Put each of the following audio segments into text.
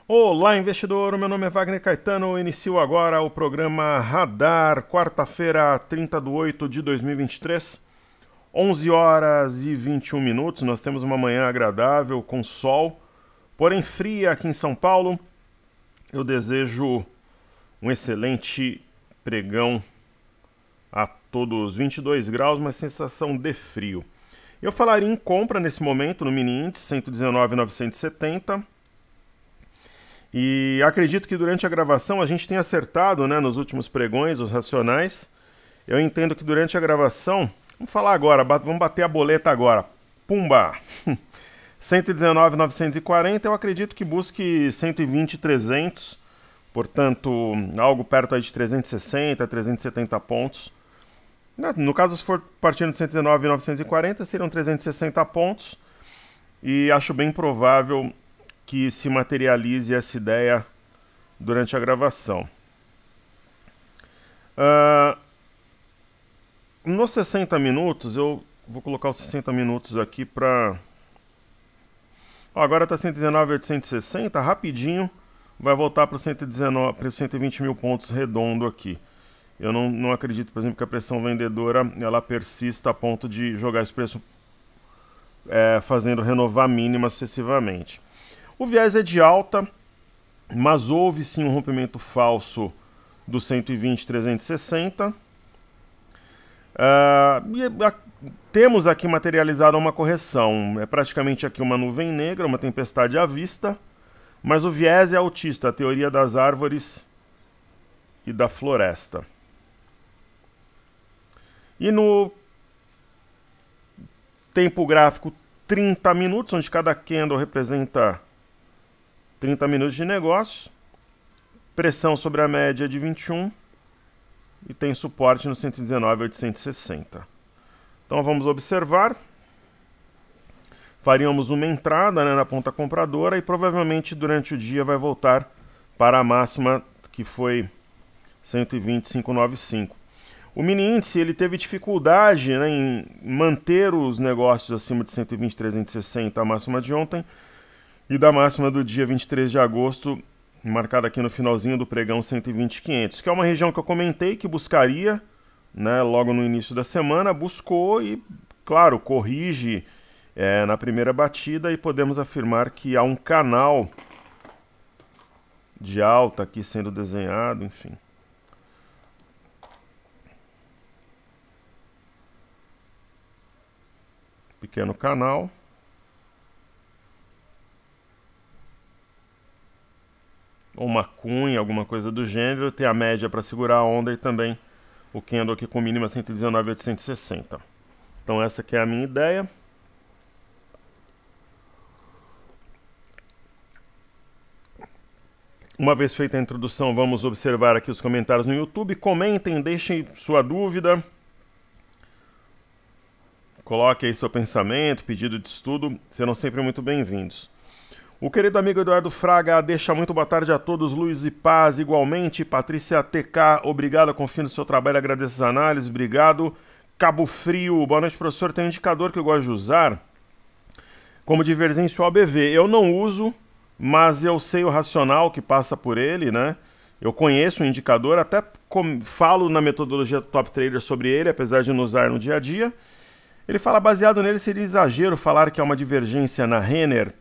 Olá, investidor! Meu nome é Wagner Caetano. Inicio agora o programa Radar, quarta-feira, 30 de 8 de 2023, 11 horas e 21 minutos. Nós temos uma manhã agradável, com sol, porém fria aqui em São Paulo. Eu desejo um excelente pregão a todos. 22 graus, mas sensação de frio. Eu falaria em compra nesse momento no mini índice 119.970. E acredito que durante a gravação a gente tenha acertado, né, nos últimos pregões, os racionais. Eu entendo que durante a gravação, vamos falar agora, vamos bater a boleta agora. Pumba! 119.940, eu acredito que busque 120.300, portanto, algo perto aí de 360, 370 pontos. No caso, se for partindo de 119.940, seriam 360 pontos. E acho bem provável que se materialize essa ideia durante a gravação. Nos 60 minutos, eu vou colocar os 60 minutos aqui para... Agora está 119.860, rapidinho vai voltar para os 120 mil pontos redondo aqui. Eu não acredito, por exemplo, que a pressão vendedora ela persista a ponto de jogar esse preço fazendo renovar mínima sucessivamente. O viés é de alta, mas houve sim um rompimento falso do 120.360. Temos aqui materializado uma correção. É praticamente aqui uma nuvem negra, uma tempestade à vista, mas o viés é altista, a teoria das árvores e da floresta. E no tempo gráfico 30 minutos, onde cada candle representa 30 minutos de negócio, pressão sobre a média de 21 e tem suporte no 119.860. Então vamos observar. Faríamos uma entrada, né, na ponta compradora e provavelmente durante o dia vai voltar para a máxima que foi 120.595. O mini índice ele teve dificuldade, né, em manter os negócios acima de 120.360, a máxima de ontem, e da máxima do dia 23 de agosto, marcada aqui no finalzinho do pregão 120.500, que é uma região que eu comentei que buscaria, né, logo no início da semana, buscou e, claro, corrige na primeira batida e podemos afirmar que há um canal de alta aqui sendo desenhado, enfim. Pequeno canal. Ou uma cunha, alguma coisa do gênero, tem a média para segurar a onda e também o candle aqui com mínima 119.860. Então essa aqui é a minha ideia. Uma vez feita a introdução, vamos observar aqui os comentários no YouTube. Comentem, deixem sua dúvida. Coloque aí seu pensamento, pedido de estudo, serão sempre muito bem-vindos. O querido amigo Eduardo Fraga deixa muito boa tarde a todos, Luiz e Paz igualmente, Patrícia TK, obrigado, confio no seu trabalho, agradeço as análises, obrigado. Cabo Frio, boa noite professor, tem um indicador que eu gosto de usar como divergência o ABV, eu não uso, mas eu sei o racional que passa por ele, né? Eu conheço o indicador, até falo na metodologia do Top Trader sobre ele, apesar de não usar no dia a dia. Ele fala, baseado nele, seria exagero falar que há uma divergência na Renner.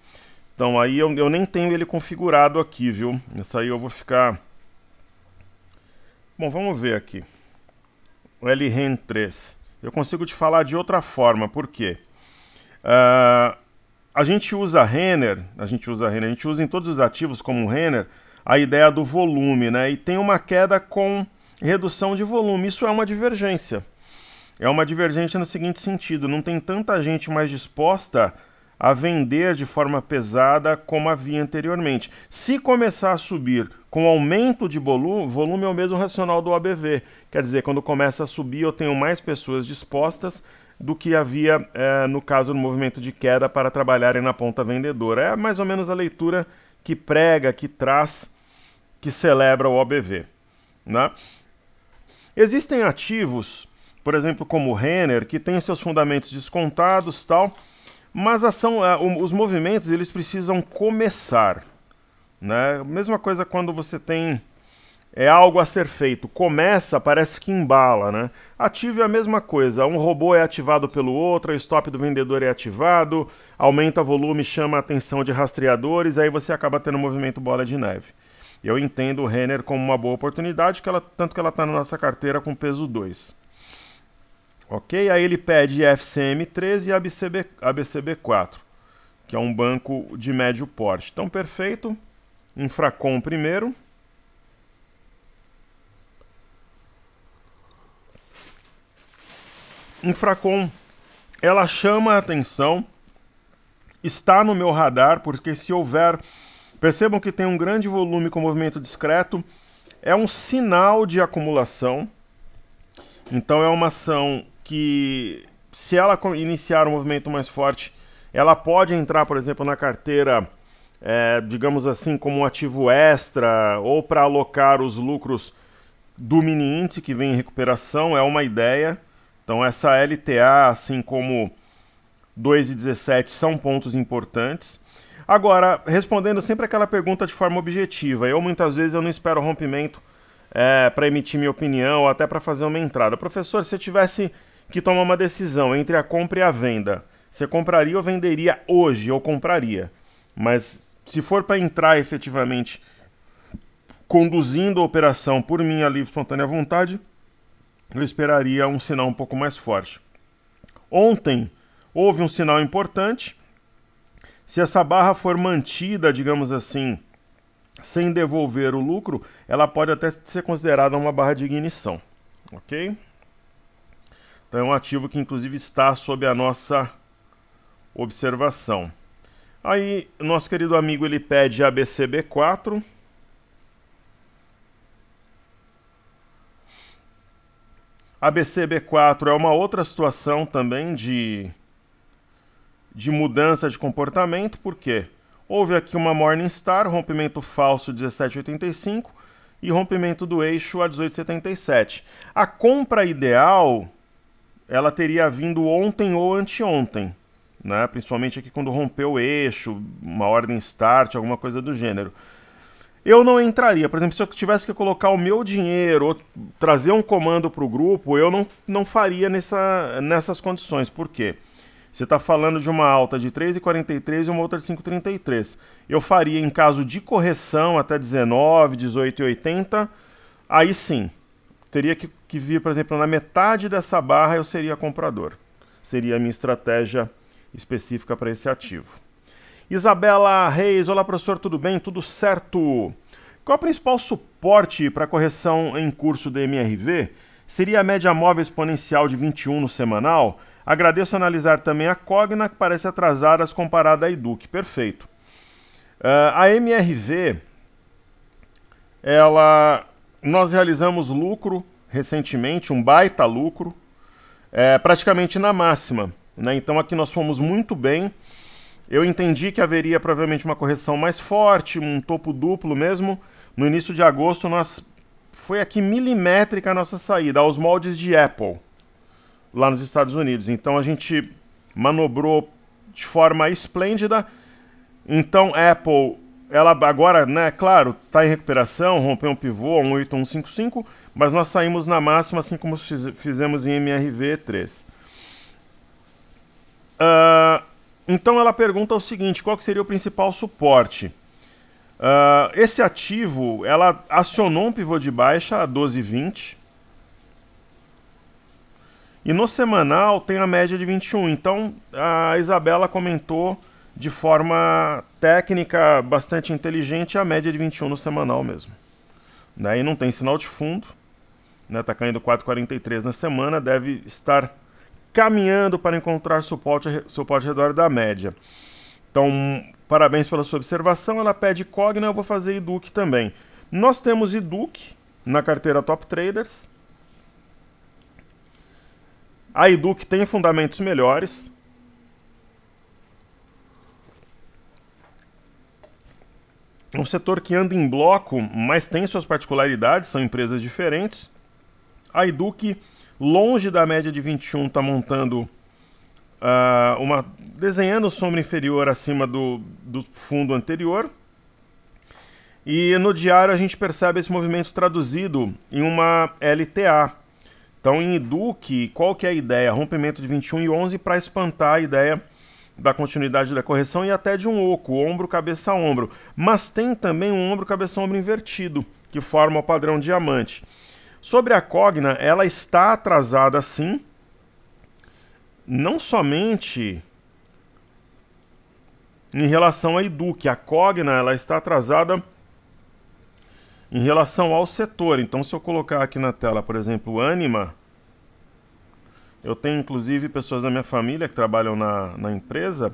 Então aí eu nem tenho ele configurado aqui, viu? Isso aí eu vou ficar... Bom, vamos ver aqui. O LREN 3. Eu consigo te falar de outra forma, por quê? A gente usa Renner, a gente usa em todos os ativos como Renner, a ideia do volume, né? E tem uma queda com redução de volume. Isso é uma divergência. É uma divergência no seguinte sentido, não tem tanta gente mais disposta a vender de forma pesada como havia anteriormente. Se começar a subir com aumento de volume é o mesmo racional do ABV. Quer dizer, quando começa a subir eu tenho mais pessoas dispostas do que havia no caso do movimento de queda para trabalharem na ponta vendedora. É mais ou menos a leitura que prega, que traz, que celebra o ABV, né? Existem ativos, por exemplo, como o Renner, que tem seus fundamentos descontados, tal, mas os movimentos eles precisam começar, né? Mesma coisa quando você tem algo a ser feito. Começa, parece que embala, né? Ativo é a mesma coisa. Um robô é ativado pelo outro, o stop do vendedor é ativado, aumenta volume, chama a atenção de rastreadores, aí você acaba tendo um movimento bola de neve. Eu entendo o Renner como uma boa oportunidade, tanto que ela está na nossa carteira com peso 2. Ok? Aí ele pede FCM13 e ABCB4, que é um banco de médio porte. Então, perfeito. Infracom primeiro. Infracom, ela chama a atenção, está no meu radar, porque se houver... Percebam que tem um grande volume com movimento discreto, é um sinal de acumulação. Então é uma ação que, se ela iniciar um movimento mais forte, ela pode entrar, por exemplo, na carteira, digamos assim, como um ativo extra, ou para alocar os lucros do mini índice que vem em recuperação, é uma ideia. Então essa LTA, assim como 2,17, são pontos importantes. Agora, respondendo sempre aquela pergunta de forma objetiva, muitas vezes eu não espero rompimento para emitir minha opinião ou até para fazer uma entrada. Professor, se você tivesse que tomar uma decisão entre a compra e a venda, você compraria ou venderia hoje? Eu compraria. Mas se for para entrar efetivamente conduzindo a operação por minha livre e espontânea vontade, eu esperaria um sinal um pouco mais forte. Ontem houve um sinal importante. Se essa barra for mantida, digamos assim, sem devolver o lucro, ela pode até ser considerada uma barra de ignição. Ok? Então é um ativo que inclusive está sob a nossa observação. Aí, nosso querido amigo ele pede ABCB4. ABCB4 é uma outra situação também de mudança de comportamento, porque houve aqui uma Morningstar, rompimento falso 17,85 e rompimento do eixo a 18,77. A compra ideal, ela teria vindo ontem ou anteontem, né? Principalmente aqui quando rompeu o eixo, uma ordem start, alguma coisa do gênero. Eu não entraria. Por exemplo, se eu tivesse que colocar o meu dinheiro ou trazer um comando para o grupo, eu não faria nessas condições. Por quê? Você está falando de uma alta de 3,43 e uma outra de 5,33. Eu faria em caso de correção até 19, 18,80. Aí sim, teria que vir, por exemplo, na metade dessa barra eu seria comprador. Seria a minha estratégia específica para esse ativo. Isabela Reis, olá professor, tudo bem? Tudo certo? Qual é o principal suporte para correção em curso do MRV? Seria a média móvel exponencial de 21 no semanal? Agradeço analisar também a Cogna, que parece atrasada comparada à Educ. Perfeito. A MRV, nós realizamos lucro recentemente, um baita lucro, praticamente na máxima, né? Então aqui nós fomos muito bem. Eu entendi que haveria provavelmente uma correção mais forte, um topo duplo mesmo. No início de agosto, foi aqui milimétrica a nossa saída, aos moldes de Apple, lá nos Estados Unidos. Então a gente manobrou de forma esplêndida. Então Apple, ela agora, né, claro, está em recuperação, rompeu um pivô, 18155, mas nós saímos na máxima, assim como fizemos em MRV3. Então ela pergunta o seguinte, qual que seria o principal suporte? Esse ativo, ela acionou um pivô de baixa a 12,20 e no semanal tem a média de 21. Então a Isabela comentou de forma técnica bastante inteligente a média de 21 no semanal mesmo. E não tem sinal de fundo, né? Tá caindo 4,43 na semana, deve estar caminhando para encontrar suporte ao redor da média. Então, parabéns pela sua observação. Ela pede Cogna, eu vou fazer Educ também. Nós temos Educ na carteira Top Traders. A Educ tem fundamentos melhores. É um setor que anda em bloco, mas tem suas particularidades, são empresas diferentes. A Educ, longe da média de 21, está montando desenhando sombra inferior acima do fundo anterior. E no diário a gente percebe esse movimento traduzido em uma LTA. Então em Iduque, qual que é a ideia? Rompimento de 21 e 11 para espantar a ideia da continuidade da correção e até de um oco, ombro, cabeça, ombro. Mas tem também um ombro, cabeça, ombro invertido, que forma o padrão diamante. Sobre a Cogna, ela está atrasada sim, não somente em relação a Iduque. A Cogna ela está atrasada em relação ao setor. Então, se eu colocar aqui na tela, por exemplo, Anima, eu tenho inclusive pessoas da minha família que trabalham na empresa.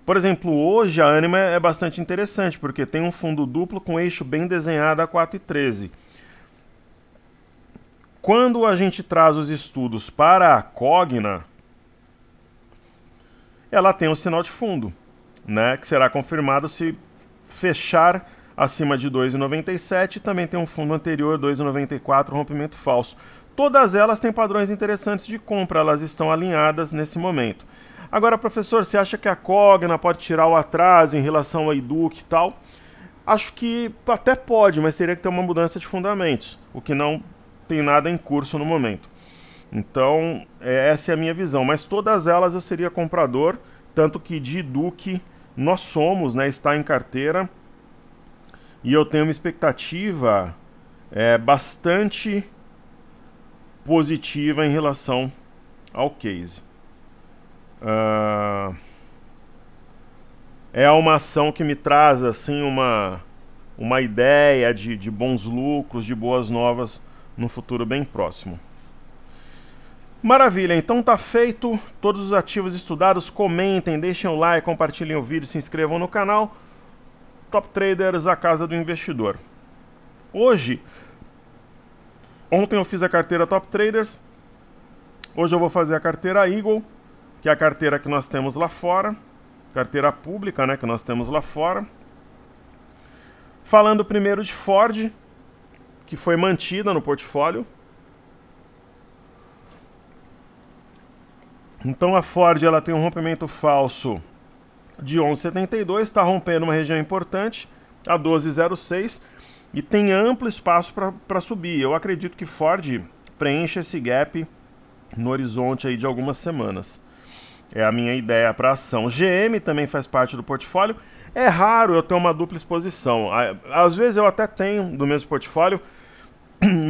Por exemplo, hoje a Anima é bastante interessante, porque tem um fundo duplo com eixo bem desenhado a 4,13. Quando a gente traz os estudos para a Cogna, ela tem um sinal de fundo, né, que será confirmado se fechar acima de 2,97, também tem um fundo anterior, 2,94, rompimento falso. Todas elas têm padrões interessantes de compra, elas estão alinhadas nesse momento. Agora, professor, você acha que a Cogna pode tirar o atraso em relação a Iduque e tal? Acho que até pode, mas teria que ter uma mudança de fundamentos, o que não tem nada em curso no momento. Então, essa é a minha visão, mas todas elas eu seria comprador, tanto que de Iduque nós somos, né, está em carteira, e eu tenho uma expectativa bastante positiva em relação ao case. É uma ação que me traz assim uma ideia de bons lucros, de boas novas no futuro bem próximo. Maravilha, então tá feito. Todos os ativos estudados, comentem, deixem o like, compartilhem o vídeo, se inscrevam no canal. Top Traders, a casa do investidor. Ontem eu fiz a carteira Top Traders. Hoje eu vou fazer a carteira Eagle, que é a carteira que nós temos lá fora. Carteira pública, né, que nós temos lá fora. Falando primeiro de Ford, que foi mantida no portfólio. Então a Ford ela tem um rompimento falso de 11,72, está rompendo uma região importante, a 12,06, e tem amplo espaço para subir. Eu acredito que Ford preenche esse gap no horizonte aí de algumas semanas. É a minha ideia para a ação. GM também faz parte do portfólio. É raro eu ter uma dupla exposição. Às vezes eu até tenho do mesmo portfólio,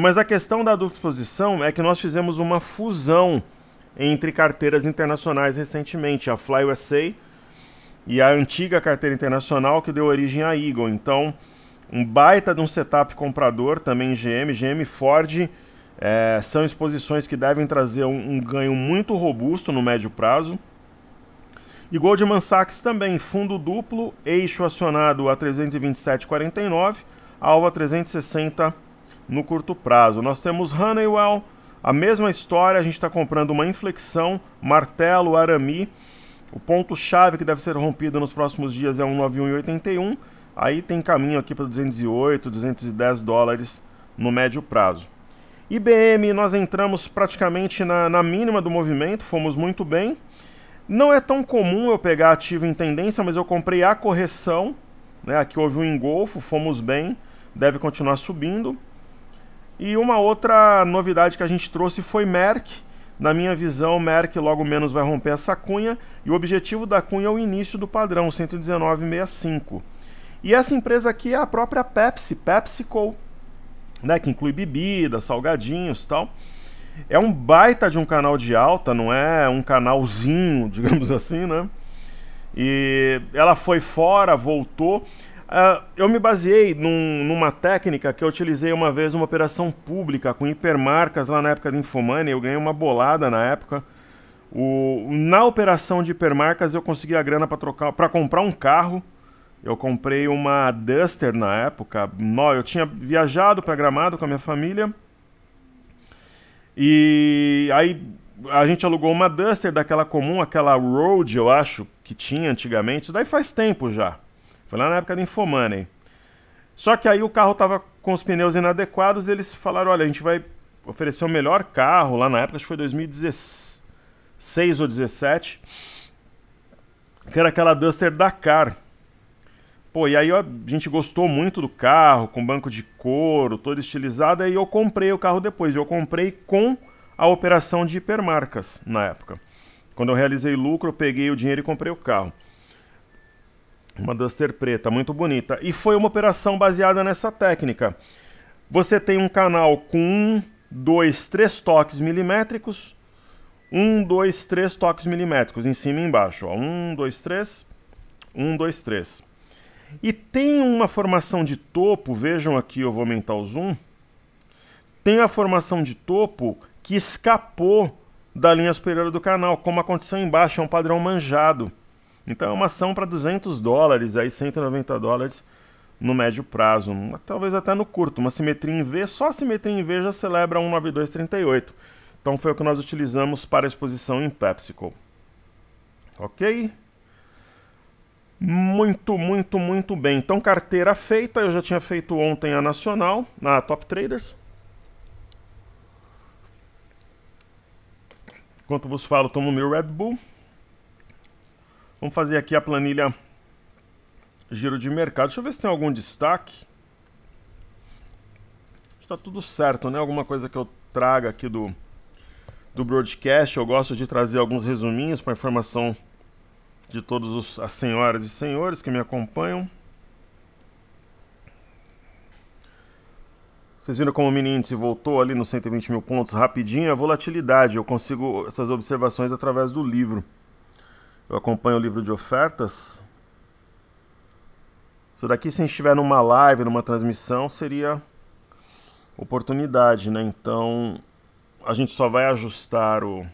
mas a questão da dupla exposição é que nós fizemos uma fusão entre carteiras internacionais recentemente, a Fly USA e a antiga carteira internacional que deu origem à Eagle. Então, um baita de um setup comprador também em GM e Ford são exposições que devem trazer um ganho muito robusto no médio prazo. E Goldman Sachs também, fundo duplo, eixo acionado a 327,49, alvo a 360 no curto prazo. Nós temos Honeywell, a mesma história, a gente está comprando uma inflexão, martelo, arame. O ponto-chave que deve ser rompido nos próximos dias é 191,81. Aí tem caminho aqui para 208, 210 dólares no médio prazo. IBM, nós entramos praticamente na mínima do movimento, fomos muito bem. Não é tão comum eu pegar ativo em tendência, mas eu comprei a correção, né? Aqui houve um engolfo, fomos bem, deve continuar subindo. E uma outra novidade que a gente trouxe foi Merck. Na minha visão, Merck logo menos vai romper essa cunha, e o objetivo da cunha é o início do padrão, 119,65. E essa empresa aqui é a própria PepsiCo, né, que inclui bebidas, salgadinhos e tal. É um baita de um canal de alta, não é um canalzinho, digamos assim, né? E ela foi fora, voltou. Eu me baseei numa técnica que eu utilizei uma vez numa operação pública com hipermarcas lá na época da Infomoney. Eu ganhei uma bolada na época. Na operação de hipermarcas eu consegui a grana para comprar um carro. Eu comprei uma Duster na época. Eu tinha viajado para Gramado com a minha família. E aí a gente alugou uma Duster daquela comum, aquela Road, eu acho, que tinha antigamente. Isso daí faz tempo já. Foi lá na época da Infomoney. Só que aí o carro estava com os pneus inadequados e eles falaram, olha, a gente vai oferecer o melhor carro, lá na época, acho que foi 2016 ou 2017, que era aquela Duster Dakar. Pô, e aí a gente gostou muito do carro, com banco de couro, todo estilizado, aí eu comprei o carro depois. Eu comprei com a operação de hipermarcas na época. Quando eu realizei lucro, eu peguei o dinheiro e comprei o carro. Uma Duster preta, muito bonita. E foi uma operação baseada nessa técnica. Você tem um canal com 1, 2, 3 toques milimétricos. 1, 2, 3 toques milimétricos, em cima e embaixo. 1, 2, 3. 1, 2, 3. E tem uma formação de topo, vejam aqui, eu vou aumentar o zoom. Tem a formação de topo que escapou da linha superior do canal, como aconteceu embaixo, é um padrão manjado. Então é uma ação para $200, aí $190 no médio prazo, talvez até no curto. Uma simetria em V, só a simetria em V já celebra 19238. Então foi o que nós utilizamos para a exposição em PepsiCo. Ok? Muito, muito, muito bem. Então carteira feita, eu já tinha feito ontem a nacional, na Top Traders. Enquanto vos falo, tomo meu Red Bull. Vamos fazer aqui a planilha giro de mercado. Deixa eu ver se tem algum destaque. Está tudo certo, né? Alguma coisa que eu traga aqui do broadcast. Eu gosto de trazer alguns resuminhos para informação de todas as senhoras e senhores que me acompanham. Vocês viram como o mini índice voltou ali nos 120 mil pontos rapidinho? A volatilidade, eu consigo essas observações através do livro. Eu acompanho o livro de ofertas. Isso daqui, se a gente estiver numa live, numa transmissão, seria oportunidade, né? Então, a gente só vai ajustar o...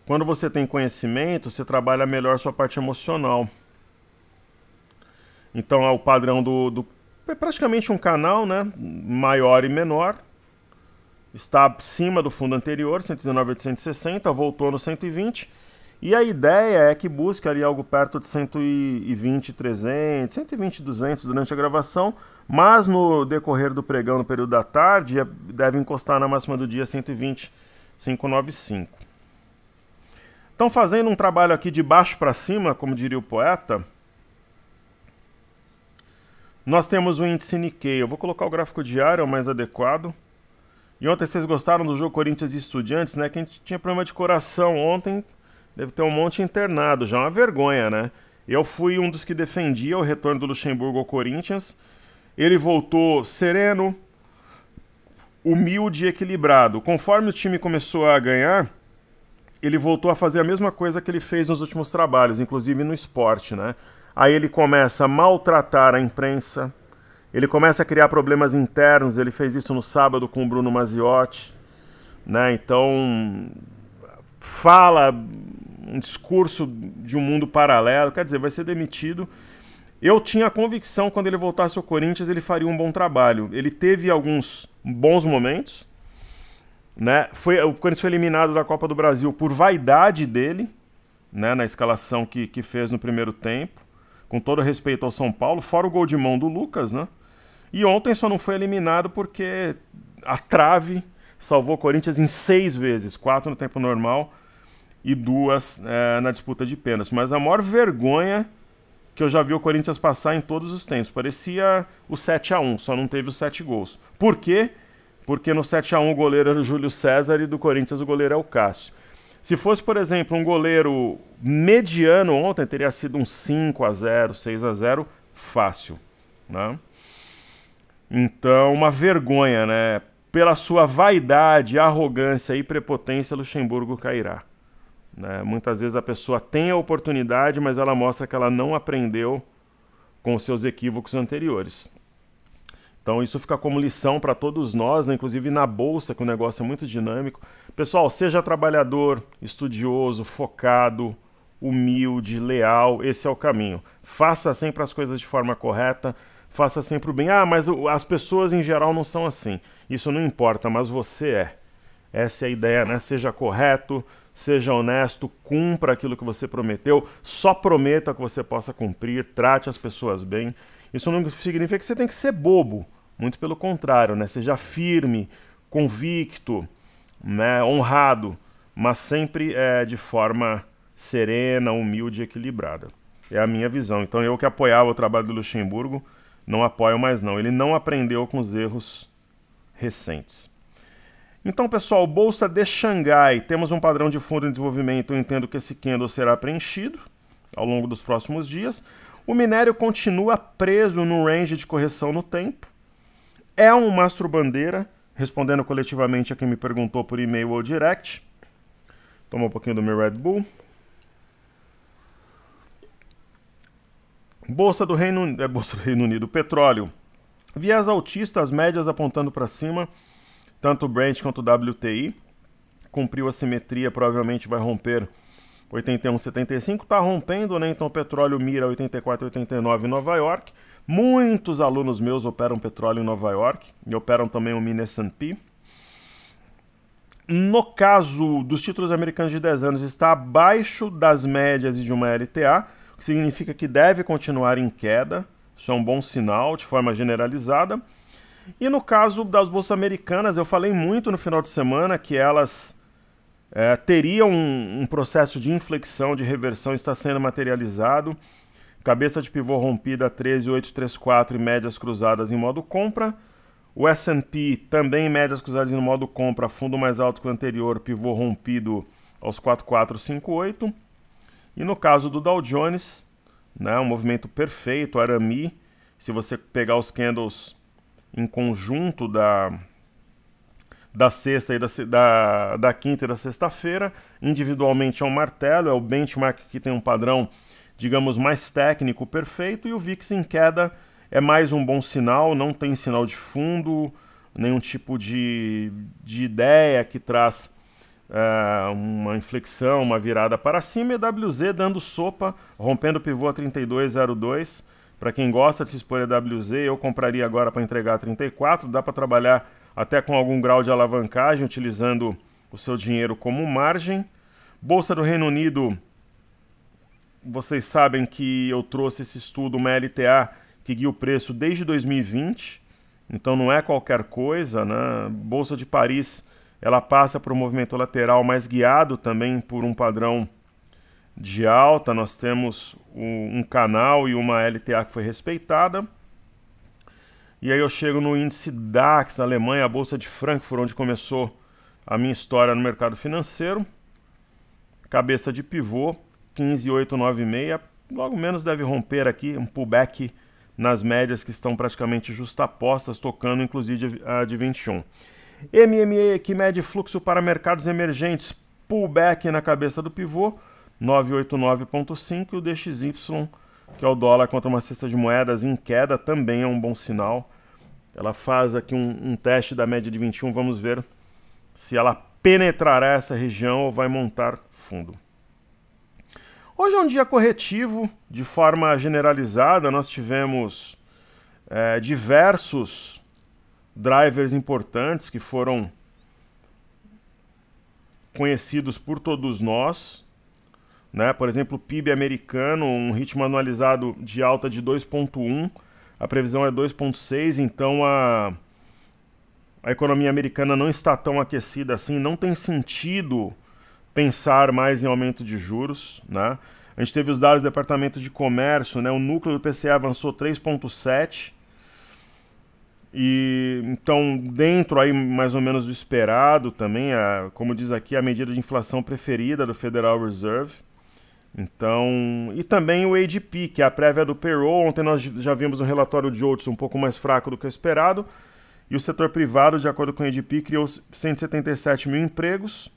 Quando você tem conhecimento, você trabalha melhor sua parte emocional. Então, é o padrão é praticamente um canal, né? Maior e menor. Está acima do fundo anterior, 119.860, voltou no 120. E a ideia é que busque ali algo perto de 120.300, 120.200 durante a gravação, mas no decorrer do pregão, no período da tarde, deve encostar na máxima do dia 120.595. Então, fazendo um trabalho aqui de baixo para cima, como diria o poeta, nós temos o índice Nikkei. Eu vou colocar o gráfico diário, é o mais adequado. E ontem vocês gostaram do jogo Corinthians e Estudiantes, né? Quem tinha problema de coração ontem deve ter um monte internado, já é uma vergonha, né? Eu fui um dos que defendia o retorno do Luxemburgo ao Corinthians. Ele voltou sereno, humilde e equilibrado. Conforme o time começou a ganhar, ele voltou a fazer a mesma coisa que ele fez nos últimos trabalhos, inclusive no esporte, né? Aí ele começa a maltratar a imprensa. Ele começa a criar problemas internos, ele fez isso no sábado com o Bruno Maziotti, né? Então, fala um discurso de um mundo paralelo, quer dizer, vai ser demitido. Eu tinha a convicção, quando ele voltasse ao Corinthians, ele faria um bom trabalho. Ele teve alguns bons momentos, né? O Corinthians foi eliminado da Copa do Brasil por vaidade dele, né? Na escalação que fez no primeiro tempo, com todo respeito ao São Paulo, fora o gol de mão do Lucas, né? E ontem só não foi eliminado porque a trave salvou o Corinthians em 6 vezes, 4 no tempo normal e 2 na disputa de pênaltis. Mas a maior vergonha que eu já vi o Corinthians passar em todos os tempos. Parecia o 7-1, só não teve os 7 gols. Por quê? Porque no 7-1 o goleiro era o Júlio César e do Corinthians o goleiro é o Cássio. Se fosse, por exemplo, um goleiro mediano ontem, teria sido um 5-0, 6-0, fácil, né? Então, uma vergonha, né? Pela sua vaidade, arrogância e prepotência, Luxemburgo cairá, né? Muitas vezes a pessoa tem a oportunidade, mas ela mostra que ela não aprendeu com os seus equívocos anteriores. Então isso fica como lição para todos nós, né? Inclusive na bolsa, que o negócio é muito dinâmico. Pessoal, seja trabalhador, estudioso, focado, humilde, leal, esse é o caminho. Faça sempre as coisas de forma correta, faça sempre o bem. Ah, mas as pessoas em geral não são assim. Isso não importa, mas você é. Essa é a ideia, né? Seja correto, seja honesto, cumpra aquilo que você prometeu, só prometa que você possa cumprir, trate as pessoas bem. Isso não significa que você tem que ser bobo, muito pelo contrário, né? Seja firme, convicto, né? Honrado, mas sempre de forma serena, humilde e equilibrada. É a minha visão. Então eu que apoiava o trabalho do Luxemburgo, não apoio mais não. Ele não aprendeu com os erros recentes. Então, pessoal, Bolsa de Xangai, temos um padrão de fundo em desenvolvimento, eu entendo que esse candle será preenchido ao longo dos próximos dias. O minério continua preso no range de correção no tempo. É um mastro-bandeira, respondendo coletivamente a quem me perguntou por e-mail ou direct. Toma um pouquinho do meu Red Bull. Bolsa do Reino Unido, petróleo. Viés altista, as médias apontando para cima. Tanto o Brent quanto o WTI. Cumpriu a simetria, provavelmente vai romper 81,75. Está rompendo, né? Então o petróleo mira 84,89 em Nova York. Muitos alunos meus operam petróleo em Nova York e operam também o mini S&P. No caso dos títulos americanos de 10 anos, está abaixo das médias e de uma LTA, o que significa que deve continuar em queda. Isso é um bom sinal de forma generalizada. E no caso das bolsas americanas, eu falei muito no final de semana que elas teriam um processo de inflexão, de reversão, está sendo materializado. Cabeça de pivô rompida 13,834 e médias cruzadas em modo compra. O S&P também em médias cruzadas em modo compra, fundo mais alto que o anterior, pivô rompido aos 4,458. E no caso do Dow Jones, né, um movimento perfeito, arame. Se você pegar os candles em conjunto da sexta e da quinta e da sexta-feira, individualmente é um martelo, é o benchmark que tem um padrão, digamos, mais técnico, perfeito, e o VIX em queda é mais um bom sinal, não tem sinal de fundo, nenhum tipo de ideia que traz uma inflexão, uma virada para cima, e WZ dando sopa, rompendo o pivô a 32,02. Para quem gosta de se expor a WZ, eu compraria agora para entregar a 34, dá para trabalhar até com algum grau de alavancagem, utilizando o seu dinheiro como margem. Bolsa do Reino Unido, vocês sabem que eu trouxe esse estudo, uma LTA, que guia o preço desde 2020, então não é qualquer coisa, né? Bolsa de Paris, ela passa por um movimento lateral, mas guiado também por um padrão de alta. Nós temos um canal e uma LTA que foi respeitada. E aí eu chego no índice DAX, na Alemanha, a Bolsa de Frankfurt, onde começou a minha história no mercado financeiro. Cabeça de pivô, 15,896. Logo menos deve romper aqui, um pullback nas médias que estão praticamente justapostas, tocando inclusive a de 21. MME, que mede fluxo para mercados emergentes, pullback na cabeça do pivô, 989,5, e o DXY, que é o dólar contra uma cesta de moedas em queda, também é um bom sinal. Ela faz aqui um teste da média de 21, vamos ver se ela penetrará essa região ou vai montar fundo. Hoje é um dia corretivo, de forma generalizada, nós tivemos diversos drivers importantes que foram conhecidos por todos nós. Né? Por exemplo, o PIB americano, um ritmo anualizado de alta de 2,1, a previsão é 2,6, então a economia americana não está tão aquecida assim, não tem sentido pensar mais em aumento de juros. Né? A gente teve os dados do Departamento de Comércio, né? O núcleo do PCA avançou 3,7, e então dentro aí mais ou menos do esperado também, como diz aqui, a medida de inflação preferida do Federal Reserve. Então, e também o ADP, que é a prévia do payroll. Ontem nós já vimos um relatório de Oates um pouco mais fraco do que o esperado, e o setor privado, de acordo com o ADP, criou 177 mil empregos.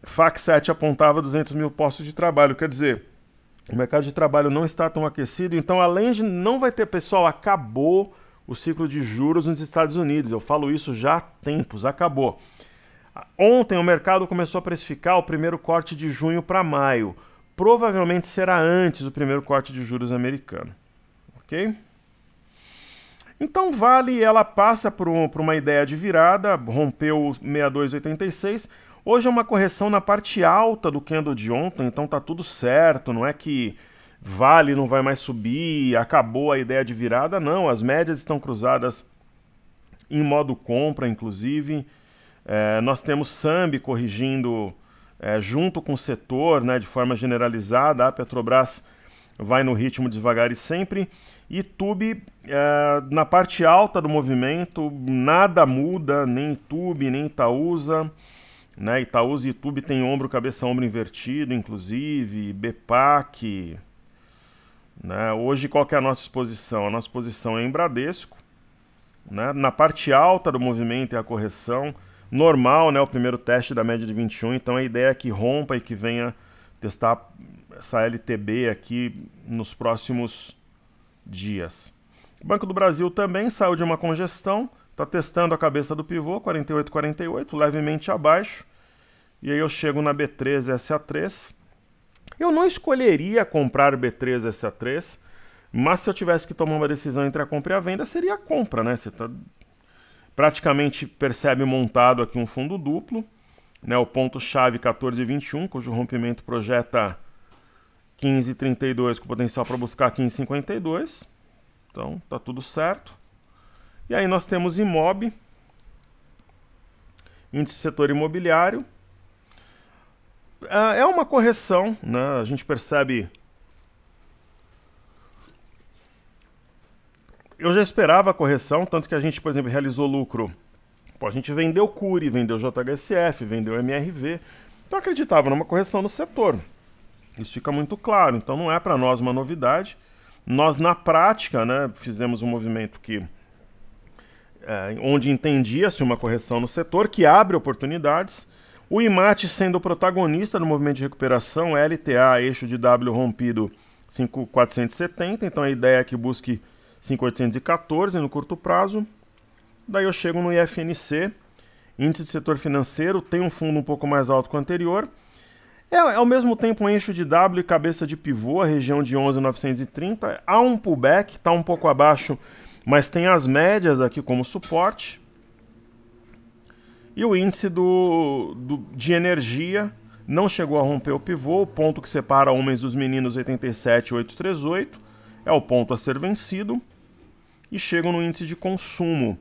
FAC7 apontava 200 mil postos de trabalho, quer dizer, o mercado de trabalho não está tão aquecido, então além de não vai ter, pessoal, acabou o ciclo de juros nos Estados Unidos, eu falo isso já há tempos, acabou. Ontem o mercado começou a precificar o primeiro corte de junho para maio. Provavelmente será antes do primeiro corte de juros americano. Ok? Então Vale, ela passa por uma ideia de virada, rompeu 62,86. Hoje é uma correção na parte alta do candle de ontem, então tá tudo certo. Não é que Vale não vai mais subir, acabou a ideia de virada. Não, as médias estão cruzadas em modo compra, inclusive. Nós temos Sambi corrigindo junto com o setor, né, de forma generalizada. A Petrobras vai no ritmo devagar e sempre. E Tube, na parte alta do movimento, nada muda, nem Tube, nem Itaúsa. Né? Itaúsa e Tube tem ombro, cabeça, ombro invertido, inclusive, BPAC. Né? Hoje, qual que é a nossa exposição? A nossa exposição é em Bradesco. Né? Na parte alta do movimento é a correção. Normal, né? O primeiro teste da média de 21, então a ideia é que rompa e que venha testar essa LTB aqui nos próximos dias. O Banco do Brasil também saiu de uma congestão, está testando a cabeça do pivô, 48,48, levemente abaixo. E aí eu chego na B3 SA3. Eu não escolheria comprar B3 SA3, mas se eu tivesse que tomar uma decisão entre a compra e a venda, seria a compra, né? Você praticamente percebe montado aqui um fundo duplo, né? O ponto-chave 14,21, cujo rompimento projeta 15,32 com potencial para buscar 15,52. Então, tá tudo certo. E aí nós temos Imob, índice setor imobiliário. É uma correção, né? A gente percebe... Eu já esperava a correção, tanto que a gente, por exemplo, realizou lucro. Pô, a gente vendeu Cury, vendeu JHSF, vendeu MRV. Então acreditava numa correção no setor. Isso fica muito claro. Então não é para nós uma novidade. Nós, na prática, né, fizemos um movimento que, onde entendia-se uma correção no setor, que abre oportunidades. O IMAT sendo o protagonista no movimento de recuperação, LTA, eixo de W rompido 5.470. Então a ideia é que busque 5.814 no curto prazo. Daí eu chego no IFNC, índice de setor financeiro, tem um fundo um pouco mais alto que o anterior. Ao mesmo tempo um eixo de W e cabeça de pivô, a região de 11.930. Há um pullback, está um pouco abaixo, mas tem as médias aqui como suporte. E o índice de energia não chegou a romper o pivô, o ponto que separa homens dos meninos 87.838. É o ponto a ser vencido. E chegam no índice de consumo.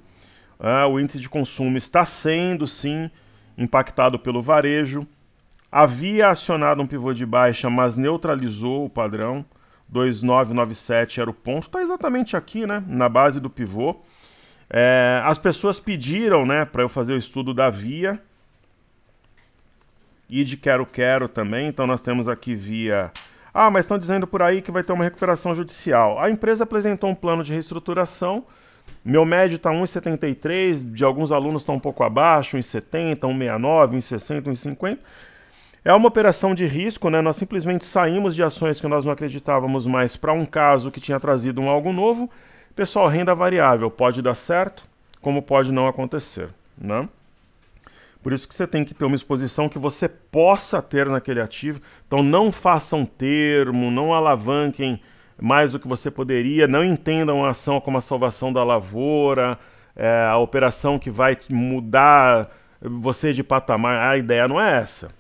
O índice de consumo está sendo, sim, impactado pelo varejo. Havia acionado um pivô de baixa, mas neutralizou o padrão. 2.997 era o ponto. Está exatamente aqui, né, na base do pivô. As pessoas pediram, né, para eu fazer o estudo da Via. E de Quero-Quero também. Então nós temos aqui Via... mas estão dizendo por aí que vai ter uma recuperação judicial. A empresa apresentou um plano de reestruturação. Meu médio está 1,73, de alguns alunos está um pouco abaixo, 1,70, 1,69, 1,60, 1,50. É uma operação de risco, né? Nós simplesmente saímos de ações que nós não acreditávamos mais para um caso que tinha trazido algo novo. Pessoal, renda variável pode dar certo, como pode não acontecer, né? Por isso que você tem que ter uma exposição que você possa ter naquele ativo. Então não façam termo, não alavanquem mais do que você poderia, não entendam a ação como a salvação da lavoura, a operação que vai mudar você de patamar. A ideia não é essa.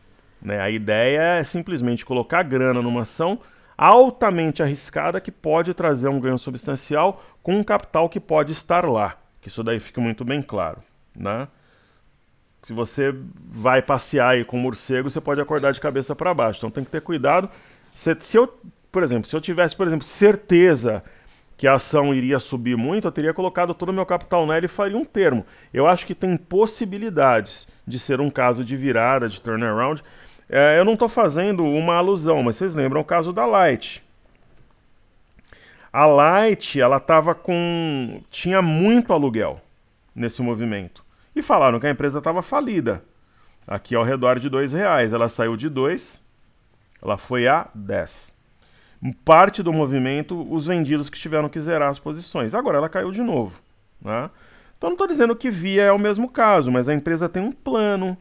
Né? A ideia é simplesmente colocar grana numa ação altamente arriscada que pode trazer um ganho substancial com um capital que pode estar lá. Que isso daí fique muito bem claro, né? Se você vai passear aí com um morcego, você pode acordar de cabeça para baixo. Então tem que ter cuidado. Por exemplo, se eu tivesse, certeza que a ação iria subir muito, eu teria colocado todo o meu capital nela e faria um termo. Eu acho que tem possibilidades de ser um caso de virada, de turnaround. Eu não estou fazendo uma alusão, mas vocês lembram o caso da Light. A Light, ela tinha muito aluguel nesse movimento. E falaram que a empresa estava falida. Aqui ao redor de R$2. Ela saiu de 2, ela foi a 10. Parte do movimento, os vendidos que tiveram que zerar as posições. Agora ela caiu de novo. Né? Então não estou dizendo que Via é o mesmo caso, mas a empresa tem um plano.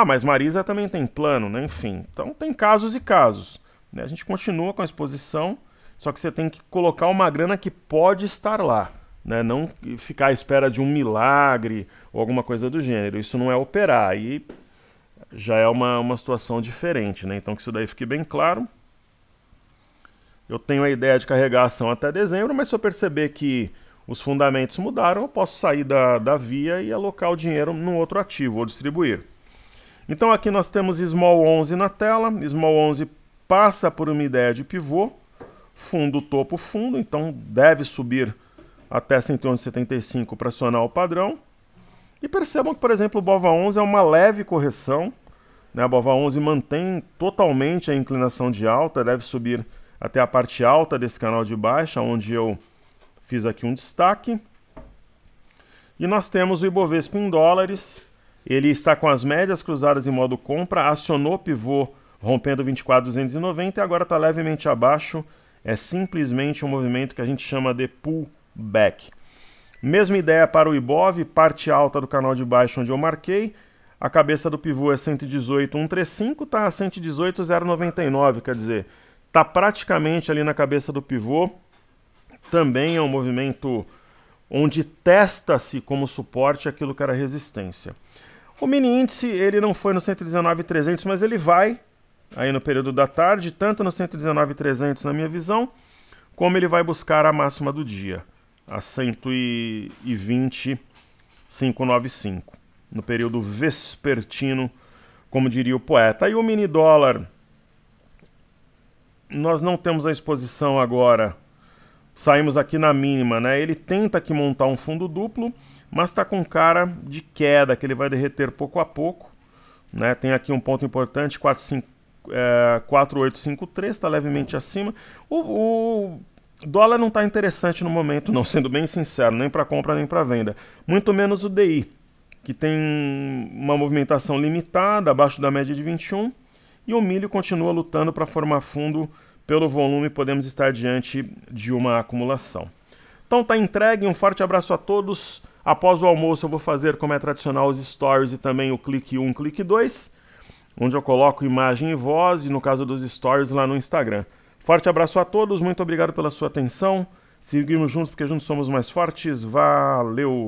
Mas Marisa também tem plano, né? Enfim. Então tem casos e casos. Né? A gente continua com a exposição, só que você tem que colocar uma grana que pode estar lá. Né? Não ficar à espera de um milagre ou alguma coisa do gênero. Isso não é operar. Aí já é uma situação diferente. Né? Então que isso daí fique bem claro. Eu tenho a ideia de carregar a ação até dezembro, mas se eu perceber que os fundamentos mudaram, eu posso sair da Via e alocar o dinheiro num outro ativo ou distribuir. Então aqui nós temos Small 11 na tela, Small 11 passa por uma ideia de pivô, fundo, topo, fundo, então deve subir até 111,75 para acionar o padrão. E percebam que, por exemplo, o BOVA 11 é uma leve correção, né? A BOVA 11 mantém totalmente a inclinação de alta, deve subir até a parte alta desse canal de baixa, onde eu fiz aqui um destaque. E nós temos o Ibovespa em dólares, ele está com as médias cruzadas em modo compra, acionou o pivô rompendo 24.290 e agora está levemente abaixo, é simplesmente um movimento que a gente chama de pullback. Mesma ideia para o Ibov, parte alta do canal de baixo onde eu marquei, a cabeça do pivô é 118.135, está a 118.099, quer dizer, está praticamente ali na cabeça do pivô, também é um movimento onde testa-se como suporte aquilo que era resistência. O mini índice ele não foi no 119.300, mas ele vai aí no período da tarde, tanto no 119.300 na minha visão, como ele vai buscar a máxima do dia, a 120.595, no período vespertino, como diria o poeta. E o mini dólar, nós não temos a exposição agora. Saímos aqui na mínima, né? Ele tenta aqui montar um fundo duplo, mas está com cara de queda, que ele vai derreter pouco a pouco, né? Tem aqui um ponto importante, 4.853, está levemente acima. O dólar não está interessante no momento, não, sendo bem sincero, nem para compra nem para venda. Muito menos o DI, que tem uma movimentação limitada, abaixo da média de 21, e o milho continua lutando para formar fundo. Pelo volume, podemos estar diante de uma acumulação. Então tá entregue, um forte abraço a todos. Após o almoço eu vou fazer, como é tradicional, os stories e também o clique 1, clique 2, onde eu coloco imagem e voz, e no caso dos stories lá no Instagram. Forte abraço a todos, muito obrigado pela sua atenção. Seguimos juntos porque juntos somos mais fortes. Valeu!